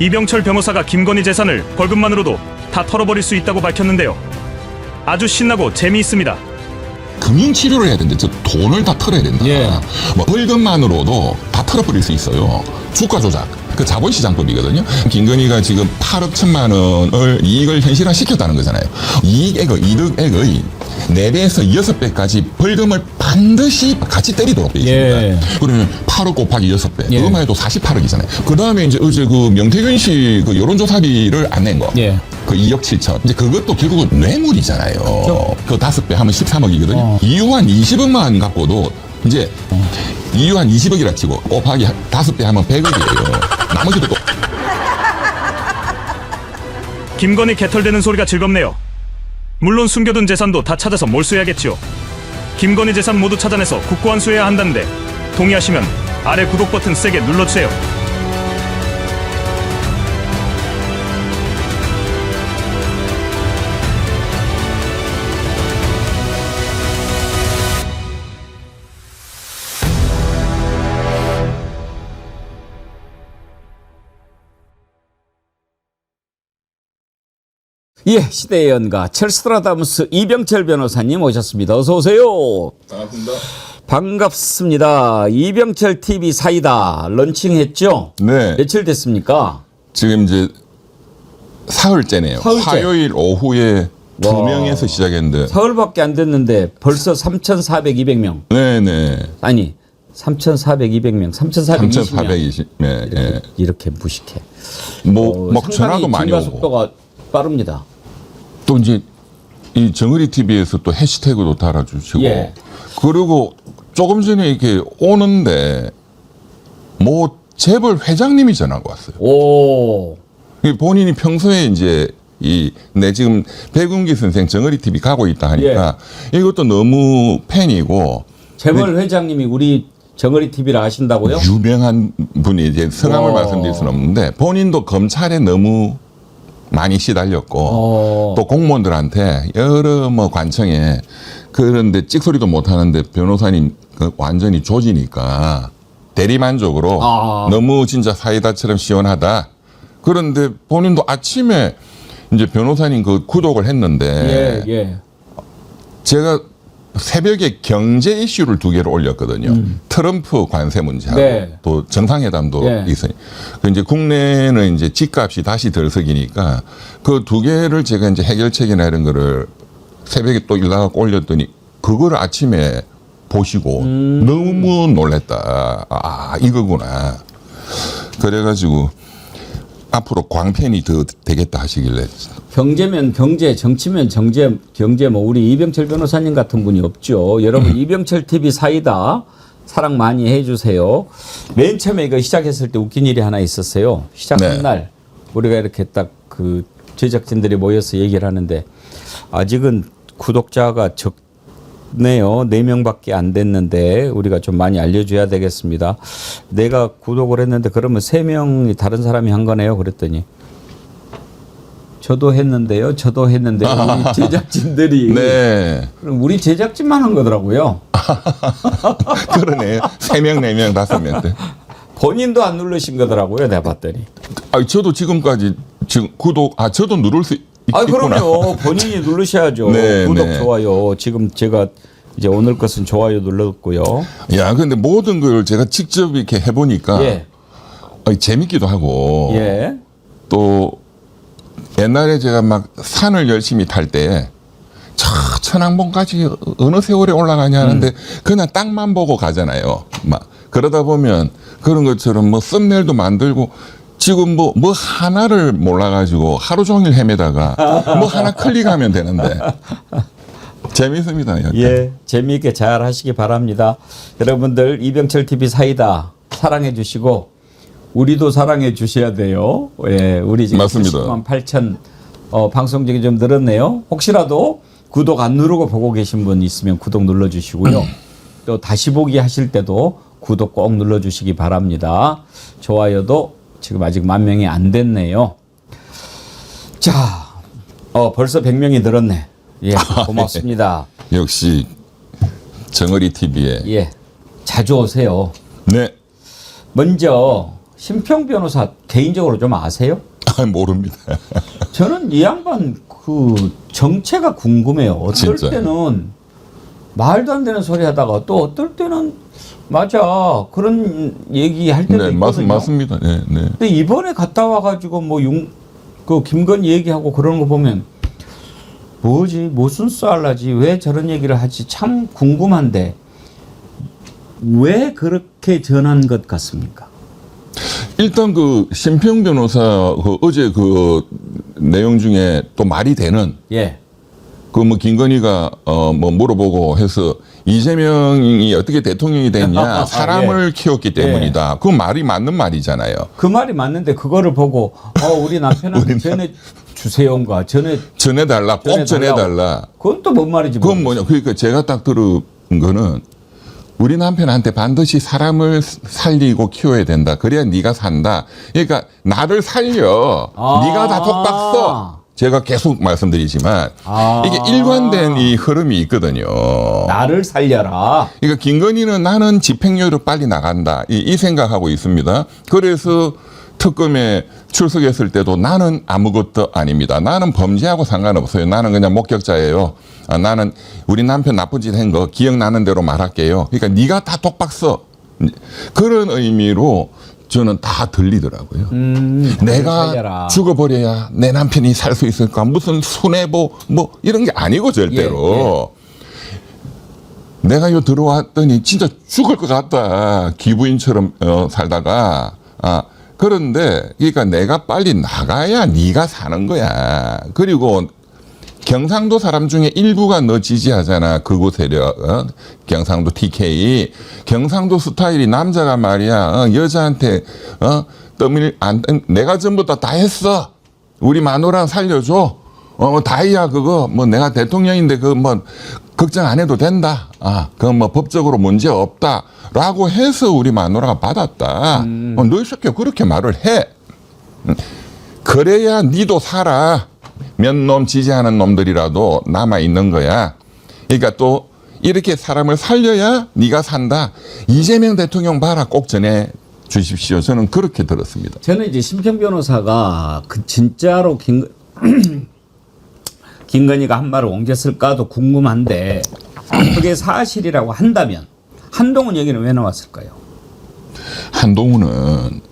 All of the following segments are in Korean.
이병철 변호사가 김건희 재산을 벌금만으로도 다 털어버릴 수 있다고 밝혔는데요. 아주 신나고 재미있습니다. 금융치료를 해야 되는데 저 돈을 다 털어야 된다. 예. 뭐 벌금만으로도 다 털어버릴 수 있어요. 주가 조작. 그 자본시장법이거든요. 김건희가 지금 8억 1천만 원을 이익을 현실화시켰다는 거잖아요. 이득액의 4배에서 6배까지 벌금을 반드시 같이 때리도록 되어 있습니다. 예. 그러면 8억 곱하기 6배. 예. 그것만 해도 48억이잖아요. 그 다음에 이제 어제 그 명태균 씨 그 여론조사비를 안 낸 거. 예. 그 2억 7천. 이제 그것도 결국은 뇌물이잖아요. 그 5배 하면 13억이거든요. 이유한 20억만 갖고도 이제 이유한 20억이라 치고 곱하기 5배 하면 100억이에요. 나머지도 또. 김건희 개털대는 소리가 즐겁네요. 물론 숨겨둔 재산도 다 찾아서 몰수해야겠지요. 김건희 재산 모두 찾아내서 국고환수해야 한다는데 동의하시면 아래 구독 버튼 세게 눌러주세요. 예, 시대의 연가 첼스트라다무스 이병철 변호사님 오셨습니다. 어서 오세요. 반갑습니다. 반갑습니다. 이병철 TV 사이다 런칭했죠? 네. 며칠 됐습니까? 지금 이제 사흘째네요. 사흘째. 화요일 오후에 2명에서 시작했는데. 사흘밖에 안 됐는데 벌써 3,400, 200명. 네네. 아니 3,400, 200명, 3,420명. 3,420. 네. 예. 이렇게 무식해. 막 전화도 많이 증가 오고. 속도가 빠릅니다. 또 이제 이 정의리 TV에서 또 해시태그도 달아주시고. 예. 그리고 조금 전에 이렇게 오는데 뭐 재벌 회장님이 전화가 왔어요. 오. 본인이 평소에 이제 내 지금 백운기 선생 정의리 TV 가고 있다 하니까 이것도 너무 팬이고. 재벌 회장님이 우리 정의리 TV를 아신다고요? 유명한 분이 이제 성함을 말씀드릴 수는 없는데 본인도 검찰에 너무 많이 시달렸고 또 공무원들한테 여러 뭐 관청에 그런데 찍소리도 못 하는데 변호사님 그 완전히 조지니까 대리만족으로 너무 진짜 사이다처럼 시원하다. 그런데 본인도 아침에 이제 변호사님 그 구독을 했는데 제가 새벽에 경제 이슈를 2개를 올렸거든요. 트럼프 관세 문제하고 또 정상회담도 있으니. 이제 국내는 이제 집값이 다시 들썩이니까 그 2개를 제가 이제 해결책이나 이런 거를 새벽에 또 일나가고 올렸더니 그거를 아침에 보시고 너무 놀랬다. 아, 이거구나. 그래가지고 앞으로 광팬이 더 되겠다 하시길래. 경제면 경제, 정치면 경제 뭐 우리 이병철 변호사님 같은 분이 없죠. 여러분 이병철 TV 사이다 사랑 많이 해주세요. 맨 처음에 이거 시작했을 때 웃긴 일이 하나 있었어요. 시작한 날 우리가 이렇게 딱 그 제작진들이 모여서 얘기를 하는데 아직은 구독자가 적네요. 4명밖에 안 됐는데 우리가 좀 많이 알려줘야 되겠습니다. 내가 구독을 했는데 그러면 3명이 다른 사람이 한 거네요. 그랬더니 저도 했는데요. 우리 제작진들이. 그럼 우리 제작진만 한 거더라고요. 그러네요. 3명, 4명, 5명 때. 본인도 안 누르신 거더라고요. 내가 봤더니. 저도 지금까지 지금 구독, 저도 누를 수 있구나. 그럼요. 본인이 누르셔야죠. 구독, 좋아요. 지금 제가 이제 오늘 것은 좋아요 눌렀고요. 야, 근데 모든 걸 제가 직접 이렇게 해보니까 재밌기도 하고 또 옛날에 제가 막 산을 열심히 탈 때 천왕봉까지 어느 세월에 올라가냐 하는데 그냥 땅만 보고 가잖아요. 막 그러다 보면 그런 것처럼 뭐 썸네일도 만들고 지금 뭐 하나를 몰라가지고 하루 종일 헤매다가 뭐 하나 클릭하면 되는데 재밌습니다. 재미있게 잘 하시기 바랍니다. 여러분들 이병철 TV 사이다 사랑해 주시고 우리도 사랑해 주셔야 돼요. 우리 지금 70만 8천 방송적이 좀 늘었네요. 혹시라도 구독 안 누르고 보고 계신 분 있으면 구독 눌러주시고요. 또 다시 보기 하실 때도 구독 꼭 눌러주시기 바랍니다. 좋아요도 지금 아직 10,000명이 안 됐네요. 자, 벌써 100명이 늘었네. 고맙습니다. 역시 정의리 TV에 자주 오세요. 네. 먼저 심평 변호사 개인적으로 좀 아세요? 모릅니다. 저는 이 양반 그 정체가 궁금해요. 어떨 진짜요? 때는 말도 안 되는 소리 하다가 또 어떨 때는 맞아 그런 얘기 할 때도 네, 있거든요. 맞습니다. 네, 네. 근데 이번에 갔다 와가지고 뭐 그 김건희 얘기하고 그런 거 보면 뭐지 무슨 쌀라지 왜 저런 얘기를 하지 참 궁금한데 왜 그렇게 전한 것 같습니까? 일단 그 심평 변호사 그 어제 그 내용 중에 또 말이 되는 예. 그 뭐 김건희가 뭐 물어보고 해서 이재명이 어떻게 대통령이 됐냐 사람을 키웠기 때문이다. 그 말이 맞는 말이잖아요. 그 말이 맞는데 그거를 보고 우리 남편한테 전해 주세요인가 전해달라 꼭 전해달라. 그건 또 뭔 말인지 그건 뭐냐 그러니까 제가 딱 들은 거는 우리 남편한테 반드시 사람을 살리고 키워야 된다. 그래야 네가 산다. 그러니까 나를 살려. 네가 다 독박 써. 제가 계속 말씀드리지만 이게 일관된 이 흐름이 있거든요. 나를 살려라. 그러니까 김건희는 나는 집행유예로 빨리 나간다. 이 생각하고 있습니다. 그래서 특검에 출석했을 때도 나는 아무것도 아닙니다. 나는 범죄하고 상관없어요. 나는 그냥 목격자예요. 나는 우리 남편 나쁜 짓 한 거 기억나는 대로 말할게요. 그러니까 네가 다 독박 써. 그런 의미로 저는 다 들리더라고요. 내가 살려라. 죽어버려야 내 남편이 살 수 있을까? 무슨 순애보 뭐 이런 게 아니고 절대로. 내가 요 들어왔더니 진짜 죽을 것 같다. 기부인처럼 살다가. 그런데 그러니까 내가 빨리 나가야 네가 사는 거야. 그리고 경상도 사람 중에 일부가 너 지지하잖아. 극우 세력. 경상도 TK. 경상도 스타일이 남자가 말이야. 여자한테 내가 전부 다 했어. 우리 마누라 살려줘. 다이야 그거 뭐 내가 대통령인데 그 뭐 걱정 안 해도 된다. 그건 뭐 법적으로 문제 없다라고 해서 우리 마누라가 받았다. 너희 새끼 그렇게 말을 해. 그래야 니도 살아. 몇 놈 지지하는 놈들이라도 남아 있는 거야. 그러니까 또 이렇게 사람을 살려야 네가 산다. 이재명 대통령 봐라 꼭 전해 주십시오. 저는 그렇게 들었습니다. 저는 이제 심평 변호사가 그 진짜로 김건희가 한 말을 옮겼을까도 궁금한데 그게 사실이라고 한다면 한동훈 얘기는 왜 나왔을까요? 한동훈은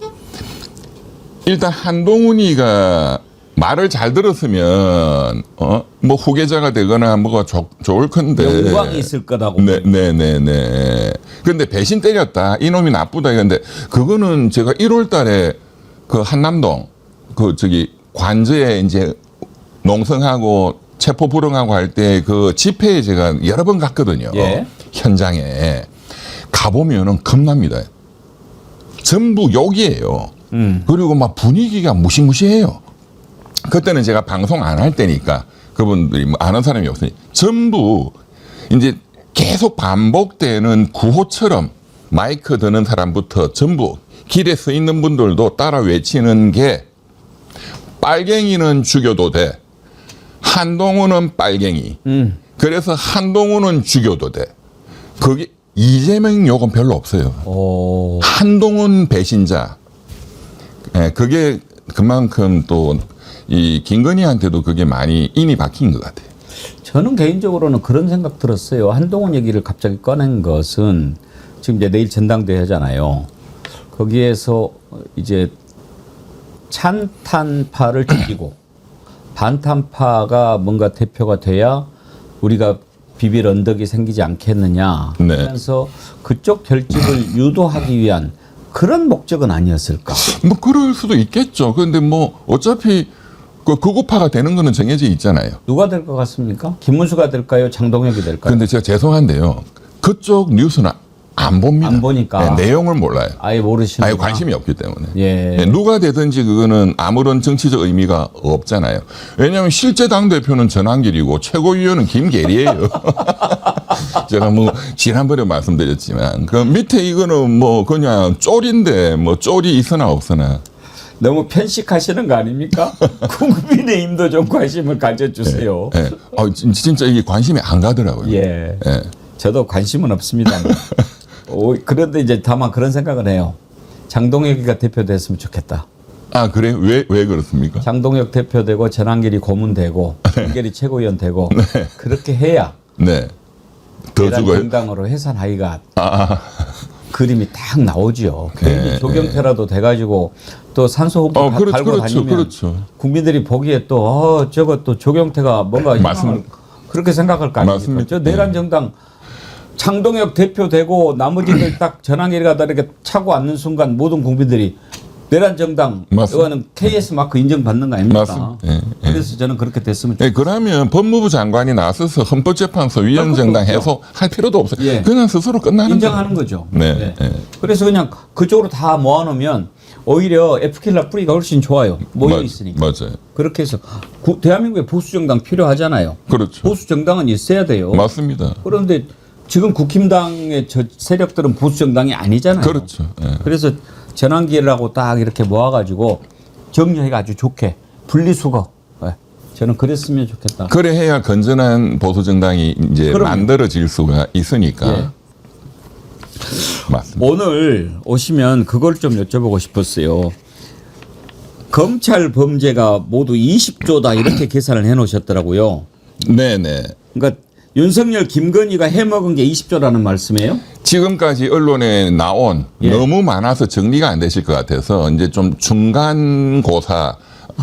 일단 한동훈이가 말을 잘 들었으면 뭐 후계자가 되거나 뭐가 좋을 건데 영광이 있을 거라고. 네네네네. 근데 배신 때렸다. 이놈이 나쁘다. 이건데 그거는 제가 1월달에 그 한남동 그 저기 관저에 이제 농성하고 체포 불응하고 할 때 그 집회에 제가 여러 번 갔거든요. 예. 현장에 가보면은 겁납니다. 전부 욕이에요. 그리고 막 분위기가 무시무시해요. 그때는 제가 방송 안 할 때니까 그분들이 뭐 아는 사람이 없으니 전부 이제 계속 반복되는 구호처럼 마이크 드는 사람부터 전부 길에 서 있는 분들도 따라 외치는 게 빨갱이는 죽여도 돼. 한동훈은 빨갱이. 그래서 한동훈은 죽여도 돼. 그게 이재명 욕은 별로 없어요. 한동훈 배신자. 그게 그만큼 또 이 김건희한테도 그게 많이 인이 박힌 것 같아요. 저는 개인적으로는 그런 생각 들었어요. 한동훈 얘기를 갑자기 꺼낸 것은 지금 이제 내일 전당대회 하잖아요. 거기에서 이제 찬탄파를 죽이고 반탄파가 뭔가 대표가 돼야 우리가 비빌 언덕이 생기지 않겠느냐 하면서 그쪽 결집을 유도하기 위한 그런 목적은 아니었을까? 뭐 그럴 수도 있겠죠. 그런데 뭐 어차피 그 극우파가 되는 거는 정해져 있잖아요. 누가 될 것 같습니까? 김문수가 될까요? 장동혁이 될까요? 그런데 제가 죄송한데요. 그쪽 뉴스는 안 봅니다. 안 보니까. 내용을 몰라요. 아예 모르시는. 아예 관심이 없기 때문에. 예. 누가 되든지 그거는 아무런 정치적 의미가 없잖아요. 왜냐하면 실제 당대표는 전환길이고 최고위원은 김계리예요. 제가 뭐 지난번에 말씀드렸지만 그 밑에 이거는 뭐 그냥 쫄인데 뭐 쫄이 있으나 없으나. 너무 편식하시는 거 아닙니까? 국민의힘도 좀 관심을 가져주세요. 예. 진짜 이게 관심이 안 가더라고요. 예. 예. 저도 관심은 없습니다. 그런데 이제 다만 그런 생각을 해요. 장동혁이가 대표됐으면 좋겠다. 아 그래? 왜 그렇습니까? 장동혁 대표되고 전한길이 고문되고 한길이 최고위원 되고 그렇게 해야 네. 더 내란 죽어요? 정당으로 해산하기가 아. 그림이 딱 나오죠. 괜히 네, 조경태라도 돼가지고 또 산소 호흡기 달고 다니면 그렇죠. 국민들이 보기에 또 저거 또 조경태가 뭔가 희망을 그렇게 생각할 거 아닙니까? 맞습니다. 저 내란 정당 장동혁 대표되고 나머지들 딱 전환기가 이렇게 차고 앉는 순간 모든 국민들이 내란 정당 맞습니다. 이거는 KS 마크 인정받는 거 아닙니까? 맞습니다. 예, 예. 그래서 저는 그렇게 됐으면 네, 그러면 법무부 장관이 나서서 헌법재판소 위원정당 해소할 필요도 없어요. 예. 그냥 스스로 끝나는 인정하는 거죠. 네. 네. 그래서 그냥 그쪽으로 다 모아놓으면 오히려 F킬러 뿌리가 훨씬 좋아요. 모여 있으니까. 맞아요. 그렇게 해서 대한민국에 보수 정당 필요하잖아요. 그렇죠. 보수 정당은 있어야 돼요. 맞습니다. 그런데 지금 국힘당의 저 세력들은 보수 정당이 아니잖아요. 그렇죠. 예. 그래서 전환기라고 딱 이렇게 모아가지고 정리해가 아주 좋게 분리수거. 네. 저는 그랬으면 좋겠다. 그래 해야 건전한 보수 정당이 이제 그럼요. 만들어질 수가 있으니까. 예. 맞습니다. 오늘 오시면 그걸 좀 여쭤보고 싶었어요. 검찰 범죄가 모두 20조다 이렇게 계산을 해놓으셨더라고요. 네네. 그러니까 윤석열, 김건희가 해먹은 게 20조라는 말씀이에요? 지금까지 언론에 나온 예. 너무 많아서 정리가 안 되실 것 같아서 이제 좀 중간고사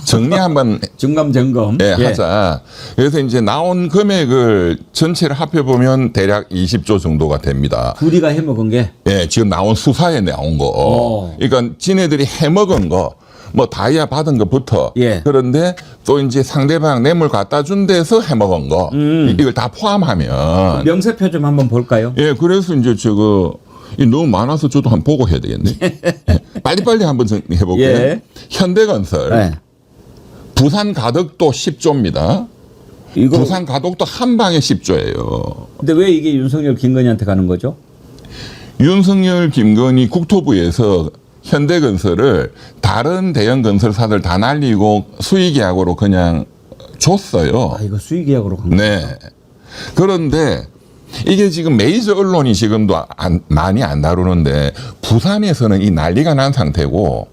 정리 한번 중간 점검. 예, 하자. 그래서 이제 나온 금액을 전체를 합해보면 대략 20조 정도가 됩니다. 둘이가 해먹은 게. 예, 지금 나온 수사에 나온 거. 그러니까 지네들이 해먹은 거, 뭐 다이아 받은 것부터. 예. 그런데 또 이제 상대방 뇌물 갖다 준 데서 해먹은 거. 이걸 다 포함하면. 명세표 좀 한번 볼까요? 예, 그래서 이제 이 너무 많아서 저도 한번 보고 해야 되겠네. 예, 빨리빨리 한번 해볼게요. 예. 현대건설. 네. 부산 가덕도 10조입니다. 이거. 부산 가덕도 한 방에 10조예요. 근데 왜 이게 윤석열, 김건희한테 가는 거죠? 윤석열, 김건희 국토부에서 현대건설을 다른 대형 건설사들 다 날리고 수의계약으로 그냥 줬어요. 아, 이거 수의계약으로 간 거. 네. 그런데 이게 지금 메이저 언론이 지금도 많이 안 다루는데 부산에서는 이 난리가 난 상태고,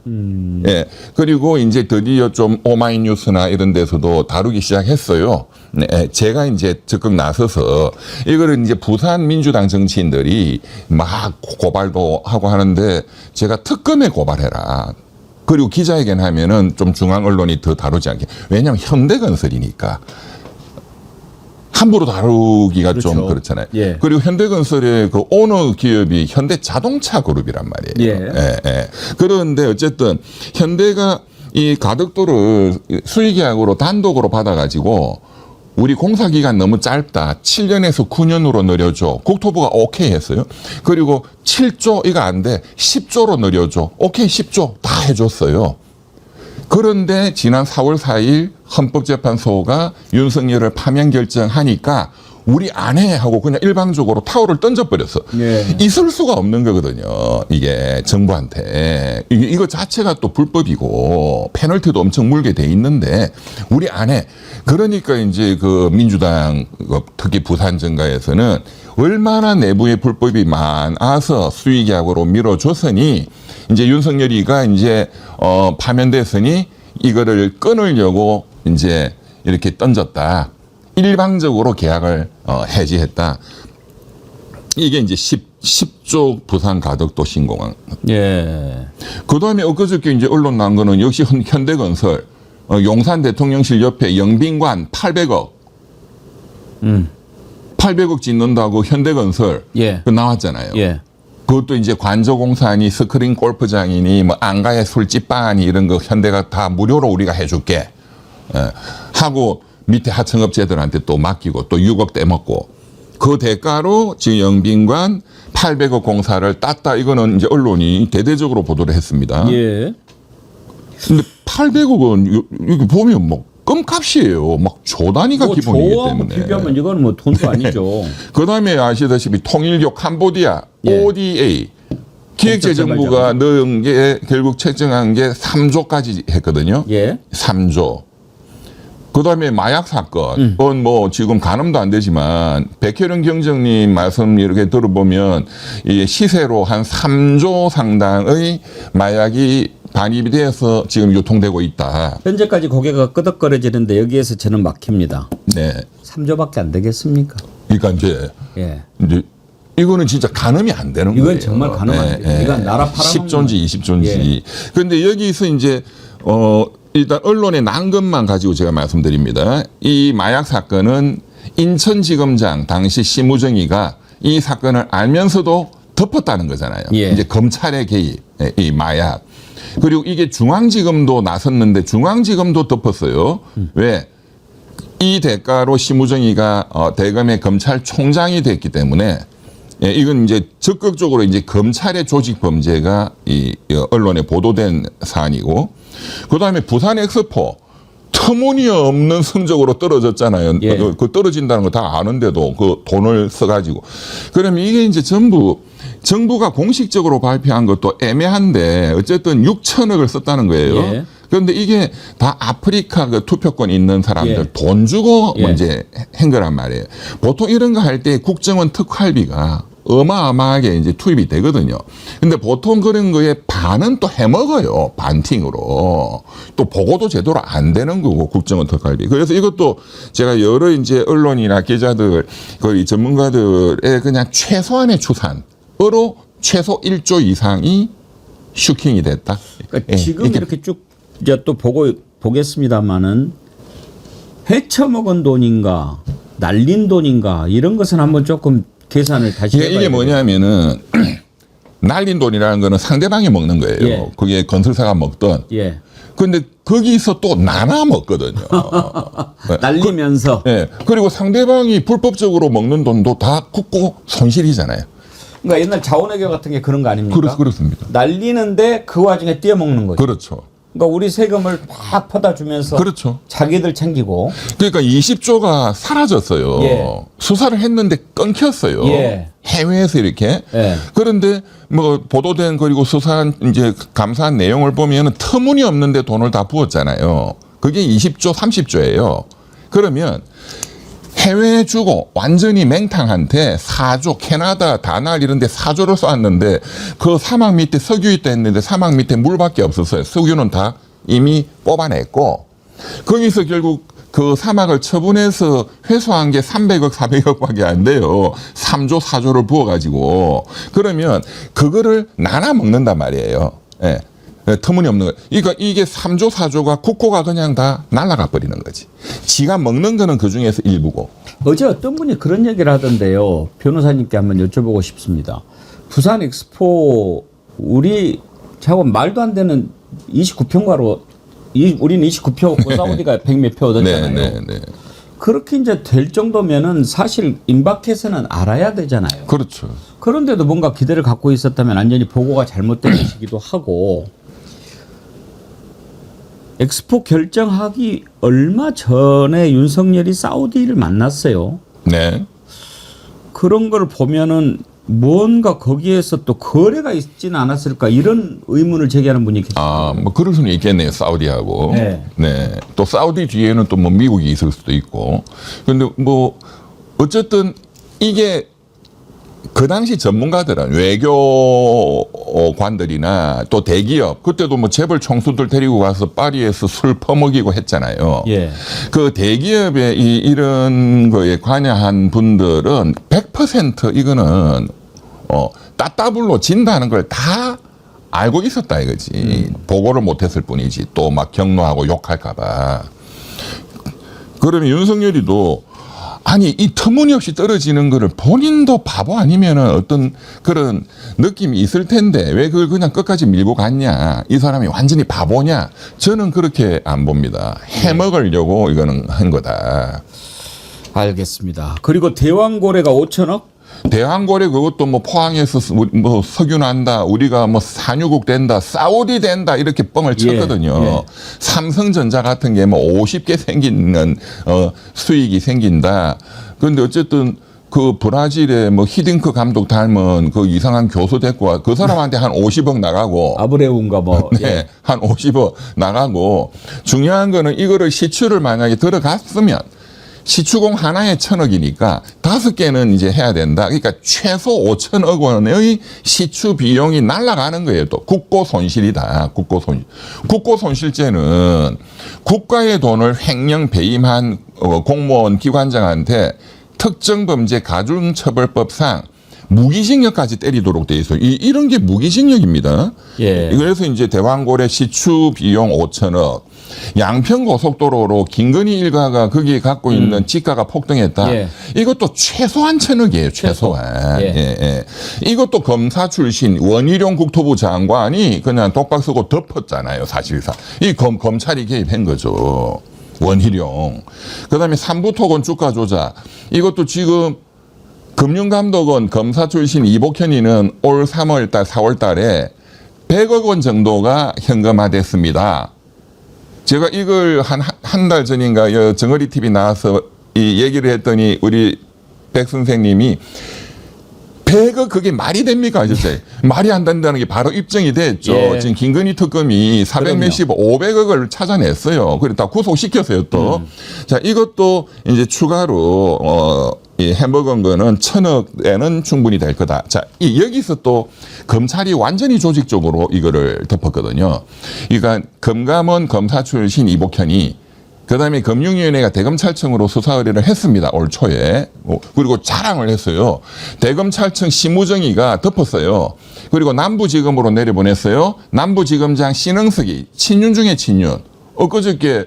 예. 그리고 이제 드디어 좀 오마이뉴스나 이런 데서도 다루기 시작했어요. 네. 제가 이제 적극 나서서 이거를 이제 부산 민주당 정치인들이 막 고발도 하고 하는데 제가 특검에 고발해라. 그리고 기자회견 하면은 좀 중앙 언론이 더 다루지 않게. 왜냐하면 현대건설이니까. 함부로 다루기가 그렇죠. 좀 그렇잖아요. 예. 그리고 현대건설의 그 오너 기업이 현대자동차 그룹이란 말이에요. 예. 예. 그런데 어쨌든 현대가 이 가덕도를 수의계약으로 단독으로 받아가지고 우리 공사기간 너무 짧다. 7년에서 9년으로 늘려줘. 국토부가 오케이 했어요. 그리고 7조 이거 안 돼. 10조로 늘려줘. 오케이 10조 다 해줬어요. 그런데 지난 4월 4일 헌법재판소가 윤석열을 파면 결정하니까 우리 안 해 하고 그냥 일방적으로 타오를 던져버렸어. 예. 있을 수가 없는 거거든요. 이게 정부한테. 이거 자체가 또 불법이고 페널티도 엄청 물게 돼 있는데 우리 안 해. 그러니까 이제 그 민주당 특히 부산 정가에서는 얼마나 내부에 불법이 많아서 수의계약으로 밀어줬으니 이제 윤석열이가 이제 파면됐으니 이거를 끊으려고 이제 이렇게 던졌다. 일방적으로 계약을 해지했다. 이게 이제 10조 부산 가덕도 신공항. 예. 그 다음에 엊그저께 이제 언론 난 거는 역시 현대건설 용산 대통령실 옆에 영빈관 800억. 800억 짓는다고 현대건설 예. 그 나왔잖아요. 예. 그것도 이제 관저공사니 스크린 골프장이니 뭐 안가의 술집바니 이런 거 현대가 다 무료로 우리가 해줄게. 하고 밑에 하청업체들한테 또 맡기고 또 6억 떼먹고 그 대가로 지금 영빈관 800억 공사를 땄다. 이거는 이제 언론이 대대적으로 보도를 했습니다. 예. 근데 800억은 이거 보면 뭐 껌값이에요. 막 조 단위가 기본이기 때문에. 비교하면 이건 뭐 돈도 아니죠. 그다음에 아시다시피 통일교 캄보디아 예. ODA 기획재정부가 넣은 게 결국 책정한 게 3조까지 했거든요. 예. 3조. 그다음에 마약 사건, 그건 뭐 지금 가늠도 안 되지만 백혜련 경정님 말씀 이렇게 들어보면 이 시세로 한 3조 상당의 마약이 반입이 돼서 지금 유통되고 있다. 현재까지 고개가 끄덕거려지는데 여기에서 저는 막힙니다. 네. 3조밖에 안 되겠습니까? 그러니까 이제 이거는 진짜 가늠이 안 되는 거예요. 이건 정말 가늠 안 돼요. 이건 나라 팔아먹는 10조인지 20조인지. 그런데 여기서 이제 일단 언론의 난 것만 가지고 제가 말씀드립니다. 이 마약 사건은 인천지검장 당시 심우정이가 이 사건을 알면서도 덮었다는 거잖아요. 이제 검찰의 개입, 이 마약. 그리고 이게 중앙지검도 나섰는데 중앙지검도 덮었어요. 왜? 이 대가로 심우정이가 대검의 검찰총장이 됐기 때문에 이건 이제 적극적으로 이제 검찰의 조직 범죄가 이 언론에 보도된 사안이고, 그 다음에 부산 엑스포 터무니없는 성적으로 떨어졌잖아요. 그 떨어진다는 거 다 아는데도 그 돈을 써가지고. 그러면 이게 이제 전부 정부가 공식적으로 발표한 것도 애매한데 어쨌든 6천억을 썼다는 거예요. 그런데 이게 다 아프리카 그 투표권 있는 사람들 돈 주고 이제 한 거란 말이에요. 보통 이런 거 할 때 국정원 특활비가 어마어마하게 이제 투입이 되거든요. 근데 보통 그런 거에 반은 또 해먹어요. 반팅으로. 또 보고도 제대로 안 되는 거고, 국정원 특활비. 그래서 이것도 제가 여러 이제 언론이나 기자들, 거의 전문가들의 그냥 최소한의 추산으로 최소 1조 이상이 슈킹이 됐다. 그러니까 지금 이렇게 쭉 이제 또 보겠습니다만은 헤쳐먹은 돈인가, 날린 돈인가, 이런 것은 한번 조금 계산을 다시 해봐야 이게 뭐냐면은 날린 돈이라는 거는 상대방이 먹는 거예요. 그게 건설사가 먹던. 그런데 거기서 또 나눠 먹거든요. 날리면서. 그리고 상대방이 불법적으로 먹는 돈도 다 국고 손실이잖아요. 그러니까 옛날 자원외교 같은 게 그런 거 아닙니까? 그렇습니다. 날리는데 그 와중에 떼어먹는 거죠. 그렇죠. 그러니까 우리 세금을 팍 퍼다 주면서 자기들 챙기고. 그러니까 20조가 사라졌어요. 수사를 했는데 끊겼어요. 해외에서 이렇게. 그런데 뭐 보도된 그리고 수사한 이제 감사한 내용을 보면은 터무니없는데 돈을 다 부었잖아요. 그게 20조, 30조예요. 그러면 해외에 주고 완전히 맹탕한테 4조, 캐나다, 다날 이런 데 4조를 쏘았는데 그 사막 밑에 석유 있다 했는데 사막 밑에 물밖에 없었어요. 석유는 다 이미 뽑아냈고, 거기서 결국 그 사막을 처분해서 회수한 게 300억, 400억밖에 안 돼요. 3조, 4조를 부어가지고. 그러면 그거를 나눠 먹는단 말이에요. 터무니없는 거. 그러니까 이게 3조, 4조가 국고가 그냥 다 날아가 버리는 거지. 지가 먹는 거는 그 중에서 일부고. 어제 어떤 분이 그런 얘기를 하던데요. 변호사님께 한번 여쭤보고 싶습니다. 부산 엑스포 우리 자고 말도 안 되는 29평가로 우리는 29표고 사우디가 100몇 표 얻었잖아요. 그렇게 이제 될 정도면은 사실 임박해서는 알아야 되잖아요. 그렇죠. 그런데도 뭔가 기대를 갖고 있었다면 완전히 보고가 잘못된 것이기도 하고, 엑스포 결정하기 얼마 전에 윤석열이 사우디를 만났어요. 그런 걸 보면은 뭔가 거기에서 또 거래가 있지는 않았을까, 이런 의문을 제기하는 분이 계세요. 뭐 그럴 수는 있겠네요. 사우디하고. 또 사우디 뒤에는 또 뭐 미국이 있을 수도 있고. 근데 뭐 어쨌든 이게 그 당시 전문가들은 외교관들이나 또 대기업, 그때도 뭐 재벌 총수들 데리고 가서 파리에서 술 퍼먹이고 했잖아요. 그 대기업의 이런 거에 관여한 분들은 100% 이거는 따따블로 진다는 걸 다 알고 있었다 이거지. 보고를 못했을 뿐이지. 또 막 경로하고 욕할까봐. 그러면 윤석열이도 아니 이 터무니없이 떨어지는 거를 본인도 바보 아니면은 어떤 그런 느낌이 있을 텐데 왜 그걸 그냥 끝까지 밀고 갔냐, 이 사람이 완전히 바보냐, 저는 그렇게 안 봅니다. 해먹으려고 이거는 한 거다. 알겠습니다. 그리고 대왕고래가 5천억? 대왕고래 그것도 뭐 포항에서 뭐 석유 난다, 우리가 뭐 산유국 된다, 사우디 된다 이렇게 뻥을 쳤거든요. 삼성전자 같은 게 뭐 50개 생기는 수익이 생긴다. 그런데 어쨌든 그 브라질의 뭐 히딩크 감독 닮은 그 이상한 교수 됐고 그 사람한테 한 50억 나가고 아브레우인가 뭐. 네, 예. 한 50억 나가고 중요한 거는 이거를 시추를 만약에 들어갔으면 시추공 하나에 1,000억이니까 5개는 이제 해야 된다. 그러니까 최소 5천억 원의 시추 비용이 날아가는 거예요. 또 국고 손실이다. 국고 손실. 국고 손실죄는 국가의 돈을 횡령 배임한 공무원 기관장한테 특정범죄 가중처벌법상 무기징역까지 때리도록 돼 있어요. 이런 게 무기징역입니다. 예. 그래서 이제 대왕고래 시추 비용 5천억. 양평 고속도로로 김건희 일가가 거기에 갖고 있는 지가가 폭등했다. 예. 이것도 최소한 1,000억이에요. 최소한. 예. 예, 예. 이것도 검사 출신 원희룡 국토부 장관이 그냥 독박 쓰고 덮었잖아요. 사실상. 이 검찰이 개입한 거죠. 원희룡. 그다음에 삼부토건 주가 조작. 이것도 지금 금융감독원 검사 출신 이복현이는 올 3월 달, 4월 달에 100억 원 정도가 현금화됐습니다. 제가 이걸 한 달 전인가 정어리 TV 나와서 이 얘기를 했더니 우리 백 선생님이 100억 그게 말이 됩니까? 아저씨? 말이 안 된다는 게 바로 입증이 됐죠. 예. 지금 김건희 특검이 400몇십 500억을 찾아냈어요. 그리고 다 구속시켰어요 또. 자, 이것도 이제 추가로 이 해먹은 거는 1,000억에는 충분히 될 거다. 자, 여기서 또 검찰이 완전히 조직적으로 이거를 덮었거든요. 그러니까 금감원 검사 출신 이복현이 그다음에 금융위원회가 대검찰청으로 수사 의뢰를 했습니다. 올 초에. 그리고 자랑을 했어요. 대검찰청 심우정의가 덮었어요. 그리고 남부지검으로 내려보냈어요. 남부지검장 신흥석이 친윤 중에 친윤. 엊그저께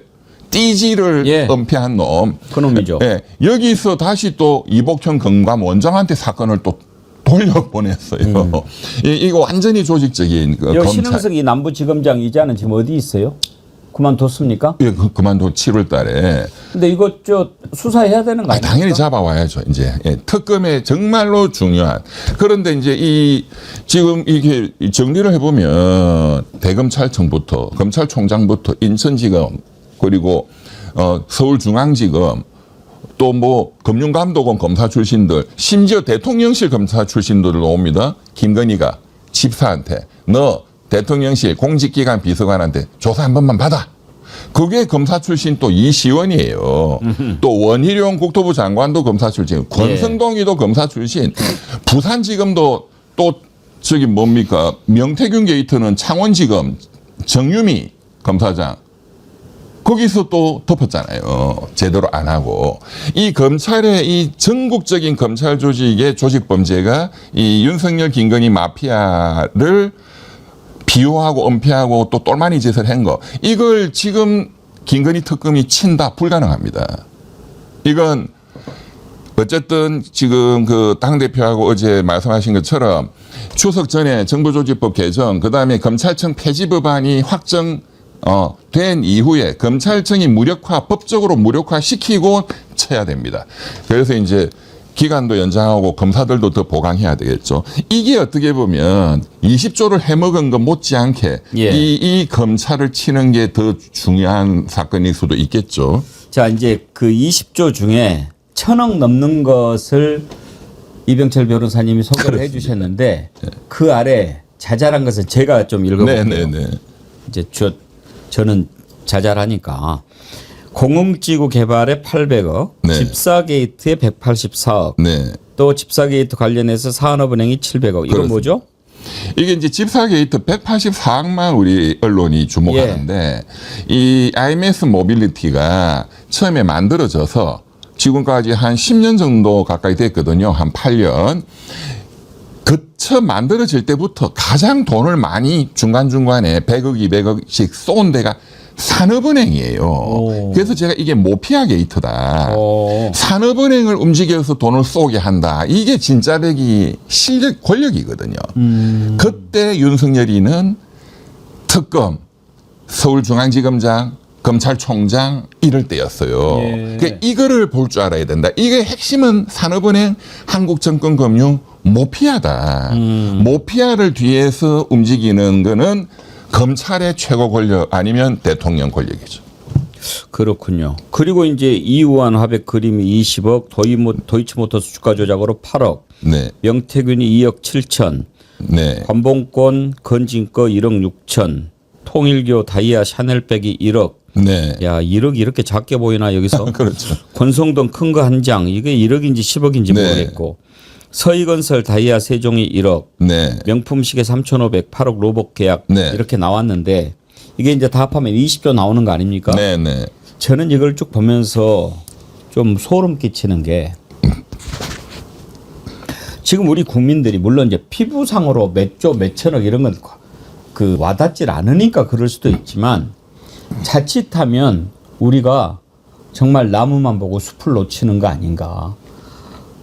띠지를 예. 은폐한 놈. 그놈이죠. 예. 여기서 다시 또 이복현 검감 원장한테 사건을 또 돌려보냈어요. 이거 완전히 조직적인 검찰. 신흥석이 남부지검장 이자는 지금 어디 있어요? 그만뒀습니까? 예, 그만둬 7월 달에. 근데 이거 수사해야 되는 거 아닙니까? 당연히 잡아와야죠, 이제. 예, 특검에 정말로 중요한. 그런데 이제 지금 이게 정리를 해보면 대검찰청부터, 검찰총장부터 인천지검, 그리고, 서울중앙지검, 또 뭐, 금융감독원 검사 출신들, 심지어 대통령실 검사 출신들도 옵니다. 김건희가 집사한테, 너 대통령실 공직기관 비서관한테 조사 한 번만 받아. 그게 검사 출신 또 이시원이에요. 또 원희룡 국토부 장관도 검사 출신, 권성동이도 검사 출신, 부산지검도 또 저기 뭡니까 명태균 게이트는 창원지검 정유미 검사장 거기서 또 덮었잖아요. 제대로 안 하고. 이 검찰의 이 전국적인 검찰 조직의 조직범죄가 이 윤석열 김건희 마피아를 비호하고 은폐하고 또 똘마니 짓을 한 거. 이걸 지금 김건희 특검이 친다 불가능합니다. 이건 어쨌든 지금 그 당대표하고 어제 말씀하신 것처럼 추석 전에 정부조직법 개정, 그다음에 검찰청 폐지 법안이 된 이후에 검찰청이 법적으로 무력화시키고 쳐야 됩니다. 그래서 이제 기간도 연장하고 검사들도 더 보강해야 되겠죠. 이게 어떻게 보면 20조를 해먹은 것 못지않게 예. 이 검찰을 치는 게 더 중요한 사건일 수도 있겠죠. 자, 이제 그 20조 중에 1,000억 넘는 것을 이병철 변호사님이 소개를 해 주셨는데 그 아래 자잘한 것을 제가 좀 읽어볼게요. 네네네. 이제 저는 자잘하니까 공흥지구 개발에 800억, 네. 집사게이트에 184억, 네. 또 집사게이트 관련해서 산업은행이 700억. 이건 그렇습니다. 뭐죠? 이게 이제 집사게이트 184억만 우리 언론이 주목하는데 이 IMS 모빌리티가 처음에 만들어져서 지금까지 한 10년 정도 가까이 됐거든요. 한 8년. 처음 만들어질 때부터 가장 돈을 많이 중간중간에 100억, 200억씩 쏜 데가 산업은행이에요. 그래서 제가 이게 모피아 게이트다. 산업은행을 움직여서 돈을 쏘게 한다. 이게 진짜배기 실력, 권력이거든요. 그때 윤석열이는 특검, 서울중앙지검장, 검찰총장 이럴 때였어요. 예. 그러니까 이거를 볼 줄 알아야 된다. 이게 핵심은 산업은행, 한국증권금융, 모피아다. 모피아를 뒤에서 움직이는 거는 검찰의 최고 권력 아니면 대통령 권력이죠. 그렇군요. 그리고 이제 이우한 화백 그림이 20억, 도이치모터스 주가 조작으로 8억, 네. 명태균이 2억 7천, 네. 관봉권 건진거 1억 6천, 통일교 다이아 샤넬백이 1억. 네. 야, 1억이 이렇게 작게 보이나 여기서? 그렇죠. 권성동 큰 거 한 장, 이게 1억인지 10억인지 네. 모르겠고, 서희건설 다이아 세종이 1억, 네. 명품시계 3,500, 8억 로봇 계약 네. 이렇게 나왔는데 이게 이제 다 합하면 20조 나오는 거 아닙니까? 네. 네. 저는 이걸 쭉 보면서 좀 소름 끼치는 게 지금 우리 국민들이 물론 이제 피부상으로 몇 조, 몇 천억 이런 건 그 와닿질 않으니까 그럴 수도 있지만 자칫하면 우리가 정말 나무만 보고 숲을 놓치는 거 아닌가.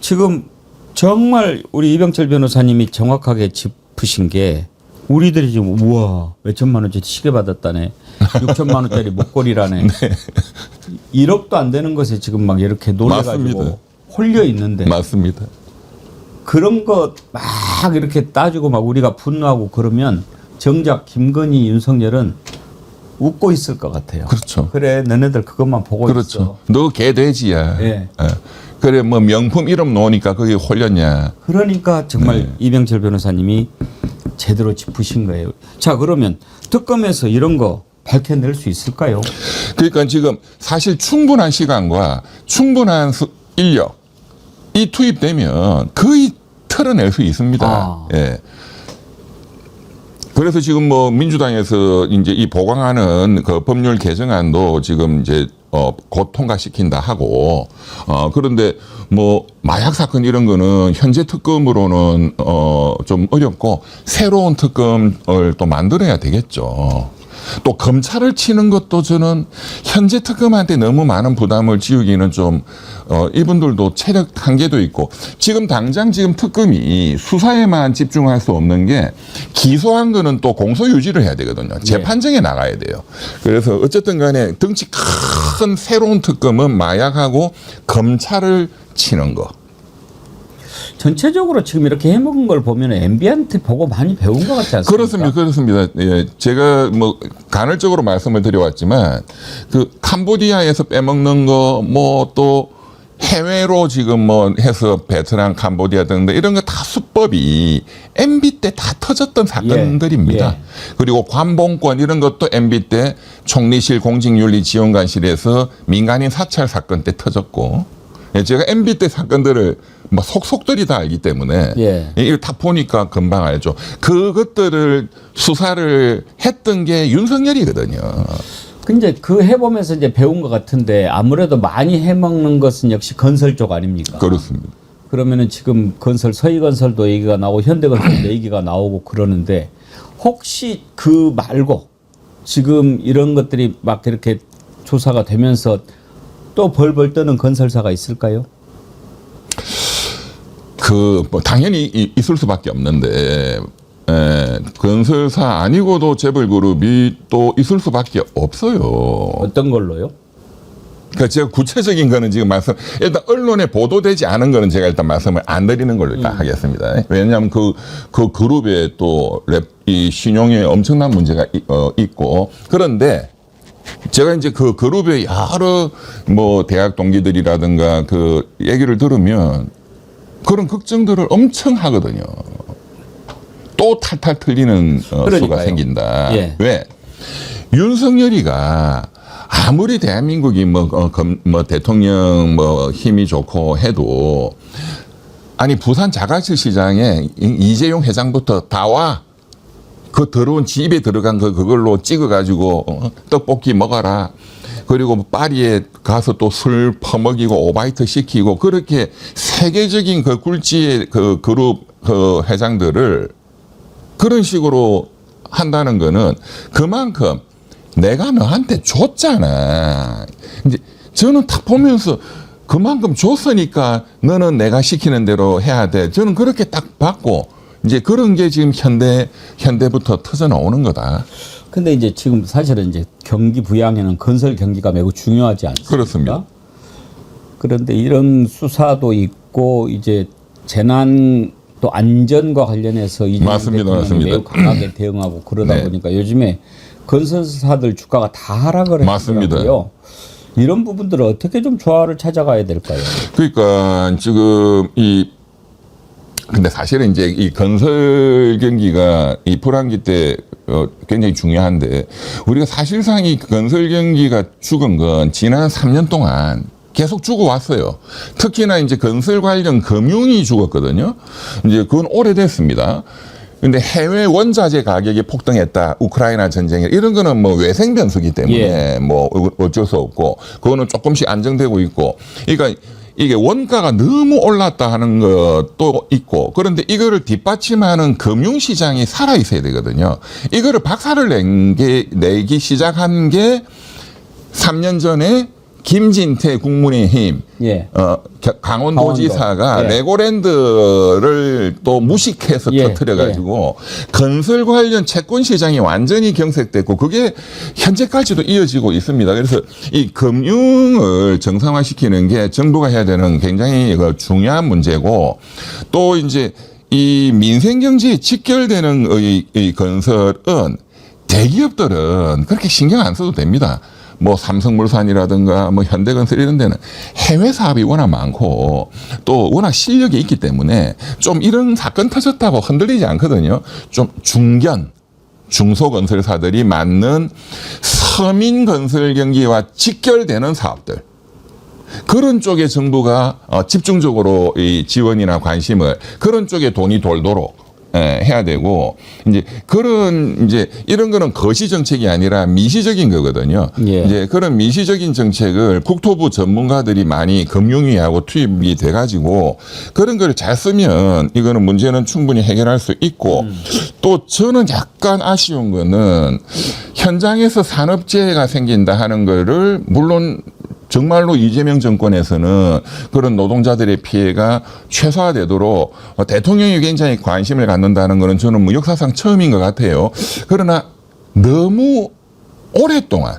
지금 정말 우리 이병철 변호사님이 정확하게 짚으신 게 우리들이 지금 우와 몇 천만 원짜리 시계 받았다네. 6천만 원짜리 목걸이라네. 1억도 안 되는 것에 지금 막 이렇게 놀래가지고 맞습니다. 홀려 있는데 맞습니다. 그런 거 막 이렇게 따지고 막 우리가 분노하고 그러면 정작 김건희, 윤석열은 웃고 있을 것 같아요. 그렇죠. 그래 너네들 그것만 보고 그렇죠. 있어. 너 개돼지야. 예. 그래 뭐 명품 이름 놓으니까 거기 홀렸냐. 그러니까 정말 이병철 변호사님이 제대로 짚으신 거예요. 자 그러면 특검에서 이런 거 밝혀낼 수 있을까요? 그러니까 지금 사실 충분한 시간과 충분한 인력 이 투입되면 거의 털어낼 수 있습니다. 아. 예. 그래서 지금 뭐 민주당에서 이제 이 보강하는 그 법률 개정안도 지금 이제 곧 통과시킨다 하고 그런데 뭐 마약 사건 이런 거는 현재 특검으로는 좀 어렵고 새로운 특검을 또 만들어야 되겠죠. 또 검찰을 치는 것도 저는 현재 특검한테 너무 많은 부담을 지우기는 좀 이분들도 체력 한계도 있고 지금 당장 지금 특검이 수사에만 집중할 수 없는 게 기소한 거는 또 공소 유지를 해야 되거든요. 재판정에 나가야 돼요. 그래서 어쨌든 간에 덩치 큰 새로운 특검은 마약하고 검찰을 치는 거. 전체적으로 지금 이렇게 해먹은 걸 보면 MB한테 보고 많이 배운 것 같지 않습니까? 그렇습니다. 예, 제가 뭐 간헐적으로 말씀을 드려왔지만 그 캄보디아에서 빼먹는 거 뭐 또 해외로 지금 뭐 해서 베트남, 캄보디아 등등 이런 거 다 수법이 MB 때 다 터졌던 사건들입니다. 예. 그리고 관봉권 이런 것도 MB 때 총리실 공직윤리지원관실에서 민간인 사찰 사건 때 터졌고 예, 제가 MB 때 사건들을 뭐 속속들이 다 알기 때문에 이걸 다 보니까 금방 알죠. 그것들을 수사를 했던 게 윤석열이거든요. 근데 그 해보면서 이제 배운 것 같은데 아무래도 많이 해먹는 것은 역시 건설 쪽 아닙니까? 그렇습니다. 그러면은 지금 건설 서희건설도 얘기가 나오고 현대건설도 얘기가 나오고 그러는데 혹시 그 말고 지금 이런 것들이 막 이렇게 조사가 되면서 또 벌벌 떠는 건설사가 있을까요? 뭐 당연히 있을 수밖에 없는데 건설사 아니고도 재벌그룹이 또 있을 수밖에 없어요. 어떤 걸로요? 그러니까 제가 구체적인 거는 지금 일단 언론에 보도되지 않은 거는 제가 일단 말씀을 안 드리는 걸로 일단 하겠습니다. 왜냐하면 그 그룹에 또 이 신용에 엄청난 문제가 있고 그런데 제가 이제 그 그룹의 여러 뭐 대학 동기들이라든가 그 얘기를 들으면 그런 걱정들을 엄청 하거든요. 또 탈탈 틀리는 수가 생긴다. 예. 왜? 윤석열이가 아무리 대한민국이 뭐 대통령 뭐 힘이 좋고 해도 아니 부산 자갈치 시장에 이재용 회장부터 다 와. 그 더러운 집에 들어간 그걸로 찍어가지고 떡볶이 먹어라. 그리고 파리에 가서 또 술 퍼먹이고 오바이트 시키고 그렇게 세계적인 그 굴지의 그 그룹 그 회장들을 그런 식으로 한다는 거는 그만큼 내가 너한테 줬잖아. 이제 저는 딱 보면서 그만큼 줬으니까 너는 내가 시키는 대로 해야 돼. 저는 그렇게 딱 받고 이제 그런 게 지금 현대부터 터져 나오는 거다. 근데 이제 지금 사실은 이제 경기 부양에는 건설 경기가 매우 중요하지 않습니까? 그렇습니다. 그런데 이런 수사도 있고 이제 재난 또 안전과 관련해서 이재명 대통령이 매우 강하게 대응하고 그러다 보니까 요즘에 건설사들 주가가 다 하락을 맞습니다. 했고요. 이런 부분들을 어떻게 좀 조화를 찾아가야 될까요? 그러니까 지금 근데 사실은 이제 이 건설 경기가 이 불황기 때 굉장히 중요한데 우리가 사실상 이 건설 경기가 죽은 건 지난 3년 동안 계속 죽어왔어요. 특히나 이제 건설 관련 금융이 죽었거든요. 이제 그건 오래됐습니다. 근데 해외 원자재 가격이 폭등했다. 우크라이나 전쟁에 이런 거는 뭐 외생 변수기 때문에 뭐 어쩔 수 없고 그거는 조금씩 안정되고 있고. 그러니까 이게 원가가 너무 올랐다 하는 것도 있고 그런데 이거를 뒷받침하는 금융시장이 살아 있어야 되거든요. 이거를 박살을 내기 시작한 게 3년 전에 김진태 국민의힘 강원도지사가 레고랜드를 또 무식해서 터뜨려가지고 건설 관련 채권 시장이 완전히 경색됐고 그게 현재까지도 이어지고 있습니다. 그래서 이 금융을 정상화시키는 게 정부가 해야 되는 굉장히 중요한 문제고 또 이제 이 민생경제에 직결되는 이 건설은 대기업들은 그렇게 신경 안 써도 됩니다. 뭐 삼성물산이라든가 뭐 현대건설 이런 데는 해외 사업이 워낙 많고 또 워낙 실력이 있기 때문에 좀 이런 사건 터졌다고 흔들리지 않거든요. 좀 중소건설사들이 맡는 서민건설 경기와 직결되는 사업들. 그런 쪽에 정부가 집중적으로 이 지원이나 관심을 그런 쪽에 돈이 돌도록 해야 되고 이제 이런 거는 거시 정책이 아니라 미시적인 거거든요. 이제 그런 미시적인 정책을 국토부 전문가들이 많이 금융위하고 투입이 돼가지고 그런 걸 잘 쓰면 이거는 문제는 충분히 해결할 수 있고 또 저는 약간 아쉬운 거는 현장에서 산업재해가 생긴다 하는 거를 물론 정말로 이재명 정권에서는 그런 노동자들의 피해가 최소화되도록 대통령이 굉장히 관심을 갖는다는 것은 저는 뭐 역사상 처음인 것 같아요. 그러나 너무 오랫동안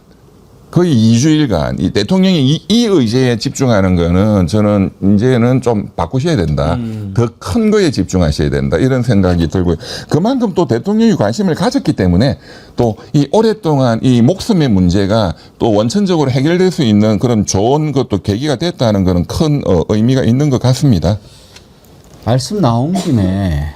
거의 2주일간 이 대통령이 이 의제에 집중하는 거는 저는 이제는 좀 바꾸셔야 된다. 더 큰 거에 집중하셔야 된다. 이런 생각이 들고요. 그만큼 또 대통령이 관심을 가졌기 때문에 또 이 오랫동안 이 목숨의 문제가 또 원천적으로 해결될 수 있는 그런 좋은 것도 계기가 됐다는 것은 큰 의미가 있는 것 같습니다. 말씀 나온 김에